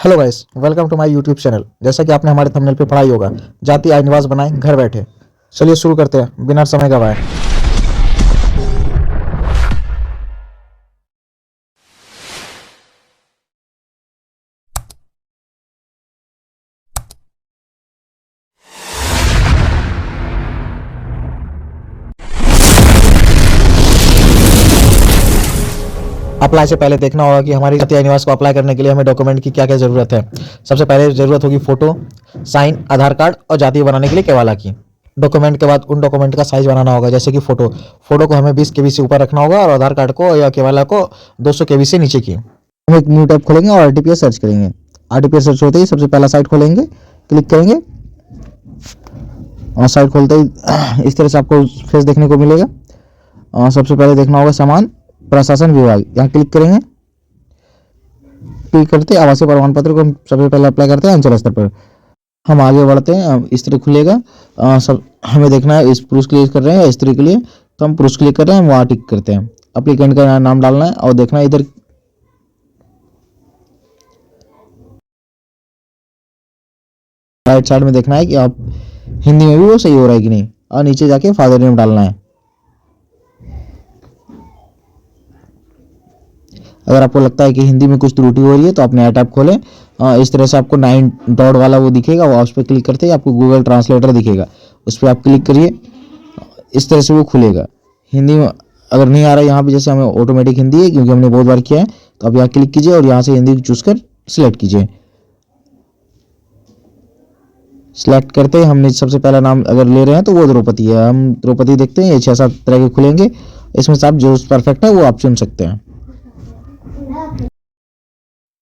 Hello guys, welcome to my YouTube channel. जैसा कि आपने हमारे थंबनेल पे पढ़ा ही होगा, जाति आय निवास बनाएं घर बैठे। चलिए शुरू करते हैं बिना समय गवाए। अप्लाई से पहले देखना होगा कि हमारी जाति आय निवास को अप्लाई करने के लिए हमें डॉक्यूमेंट की क्या क्या जरूरत है। सबसे पहले जरूरत होगी फोटो, साइन, आधार कार्ड और जाति बनाने के लिए केवाला की। डॉक्यूमेंट के बाद उन डॉक्यूमेंट का साइज बनाना होगा। जैसे कि फोटो को हमें 20 केबी से ऊपर रखना होगा और आधार कार्ड को या केवाला को 200 केबी से नीचे की। हम एक न्यू टैब खोलेंगे और आरटीपीएस सर्च करेंगे। आरटीपीएस सर्च होते ही सबसे पहला साइट खोलेंगे, क्लिक करेंगे और साइट खोलते ही इस तरह से आपको फेस देखने को मिलेगा। और सबसे पहले देखना होगा समान प्रशासन विभाग, यहाँ क्लिक करेंगे। क्लिक करते आवासीय प्रमाण पत्र को हम सबसे पहले अप्लाई करते हैं अंचल स्तर पर। हम आगे बढ़ते हैं, इस तरह खुलेगा। सब हमें देखना है, इस पुरुष के लिए कर रहे हैं या स्त्री के लिए, तो हम पुरुष के लिए कर रहे हैं, वहाँ टिक करते हैं। अप्लीकेंट का नाम डालना है और देखना है इधर राइट साइड में देखना है कि आप हिंदी में भी वो सही हो रहा है कि नहीं, और नीचे जाके फादर नेम डालना है। अगर आपको लगता है कि हिंदी में कुछ त्रुटि हो रही है तो आप नया टैब खोलें। इस तरह से आपको 9 डॉट वाला वो दिखेगा, वो उस पर क्लिक करते ही आपको गूगल ट्रांसलेटर दिखेगा, उस पर आप क्लिक करिए। इस तरह से वो खुलेगा। हिंदी में अगर नहीं आ रहा है यहाँ पे, जैसे हमें ऑटोमेटिक हिंदी है क्योंकि हमने बहुत बार किया है, तो आप यहाँ क्लिक कीजिए और यहाँ से हिंदी चूज कर सिलेक्ट कीजिए। सिलेक्ट करते ही हमने सबसे पहला नाम अगर ले रहे हैं तो वो द्रौपदी है। हम द्रौपदी देखते हैं, ये 6-7 तरह के खुलेंगे, इसमें से आप जो परफेक्ट है वो आप चुन सकते हैं।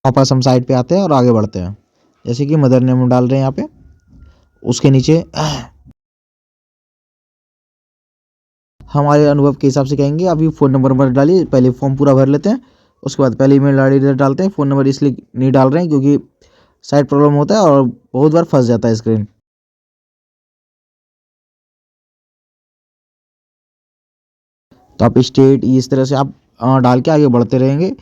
वापस हम साइड पे आते हैं और आगे बढ़ते हैं। जैसे कि मदर नेम डाल रहे हैं यहाँ पे, उसके नीचे हमारे अनुभव के हिसाब से कहेंगे अभी फ़ोन नंबर डालिए। पहले फॉर्म पूरा भर लेते हैं, उसके बाद पहले ईमेल आईडी डालते हैं। फ़ोन नंबर इसलिए नहीं डाल रहे हैं क्योंकि साइट प्रॉब्लम होता है और बहुत बार फंस जाता है स्क्रीन। तो आप स्टेट इस तरह से आप डाल के आगे बढ़ते रहेंगे।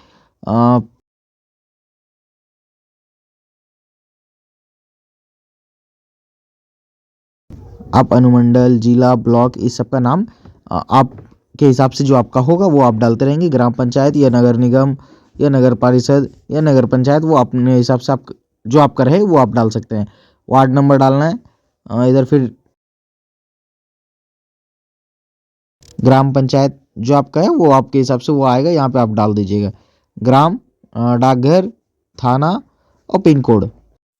आप अनुमंडल, जिला, ब्लॉक, इस सब का नाम आपके हिसाब से जो आपका होगा वो आप डालते रहेंगे। ग्राम पंचायत या नगर निगम या नगर परिषद या नगर पंचायत, वो अपने हिसाब से आप जो आपका रहे वो आप डाल सकते हैं। वार्ड नंबर डालना है। इधर फिर ग्राम पंचायत जो आपका है वो आपके हिसाब से वो आएगा, यहाँ पे आप डाल दीजिएगा। ग्राम, डाकघर, थाना और पिन कोड।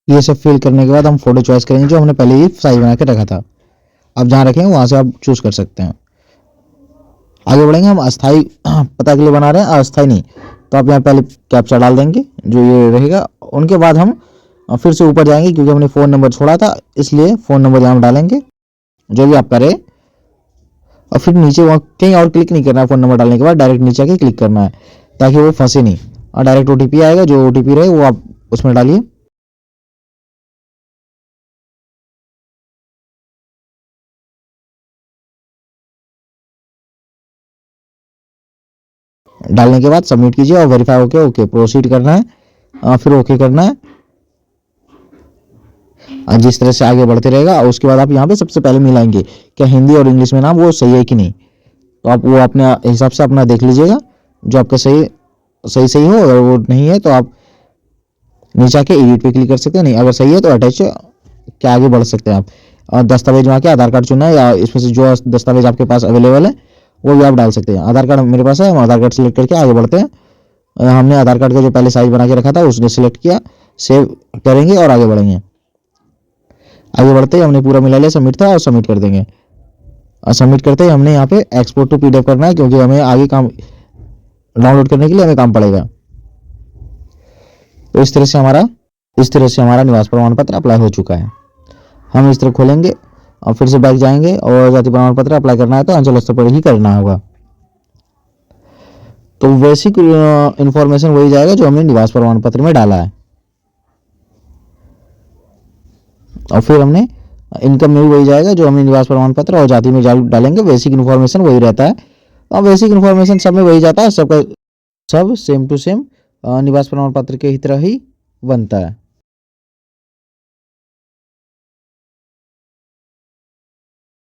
ये सब फिल करने के बाद हम फोटो चॉइस करेंगे जो हमने पहले ही साइज बना के रखा था। आप जहाँ रखें वहाँ से आप चूज कर सकते हैं। आगे बढ़ेंगे। हम अस्थाई पता के लिए बना रहे हैं, अस्थाई नहीं, तो आप यहाँ पहले कैप्चा डाल देंगे जो ये रहेगा। उनके बाद हम फिर से ऊपर जाएंगे क्योंकि हमने फ़ोन नंबर छोड़ा था, इसलिए फ़ोन नंबर यहाँ डालेंगे जो भी आप करें। और फिर नीचे वहाँ कहीं और क्लिक नहीं करना है। फ़ोन नंबर डालने के बाद डायरेक्ट नीचे आके क्लिक करना है ताकि वो फंसे नहीं, और डायरेक्ट ओटीपी आएगा, जो ओटीपी रहे वो आप उसमें डालिए। डालने के बाद सबमिट कीजिए और वेरीफाई होके ओके प्रोसीड करना है, फिर ओके करना है। जिस तरह से आगे बढ़ते रहेगा, उसके बाद आप यहाँ पे सबसे पहले मिलाएंगे क्या हिंदी और इंग्लिश में नाम वो सही है कि नहीं, तो आप वो अपने हिसाब से अपना देख लीजिएगा जो आपका सही सही हो। अगर वो नहीं है तो आप नीचे आके एडिट पे क्लिक कर सकते हैं, नहीं अगर सही है तो अटैच के आगे बढ़ सकते हैं आप। और दस्तावेज वहाँ के आधार कार्ड चुनना है या इसमें से जो दस्तावेज आपके पास अवेलेबल है वो भी आप डाल सकते हैं। आधार कार्ड मेरे पास है, हम आधार कार्ड सेलेक्ट करके आगे बढ़ते हैं। हमने आधार कार्ड का जो पहले साइज बना के रखा था उसने सेलेक्ट किया, सेव करेंगे और आगे बढ़ेंगे। आगे बढ़ते ही हमने पूरा मिला लिया, सबमिट था और सबमिट कर देंगे। और सबमिट करते ही हमने यहाँ पे एक्सपोर्ट टू पीडीएफ करना है क्योंकि हमें आगे काम डाउनलोड करने के लिए हमें काम पड़ेगा। तो इस तरह से हमारा निवास प्रमाण पत्र अप्लाई हो चुका है। हम इस तरह खोलेंगे और फिर से बैक जाएंगे और जाति प्रमाण पत्र अप्लाई करना है तो अंचल स्तर पर ही करना होगा। तो बेसिक इंफॉर्मेशन वही जाएगा जो हमने निवास प्रमाण पत्र में डाला है। और फिर हमने इनकम में भी वही जाएगा जो हमने निवास प्रमाण पत्र और जाति में डालेंगे। बेसिक इन्फॉर्मेशन वही रहता है और बेसिक इन्फॉर्मेशन सब में वही जाता है, सबका सब सेम टू सेम निवास प्रमाण पत्र के ही तरह ही बनता है।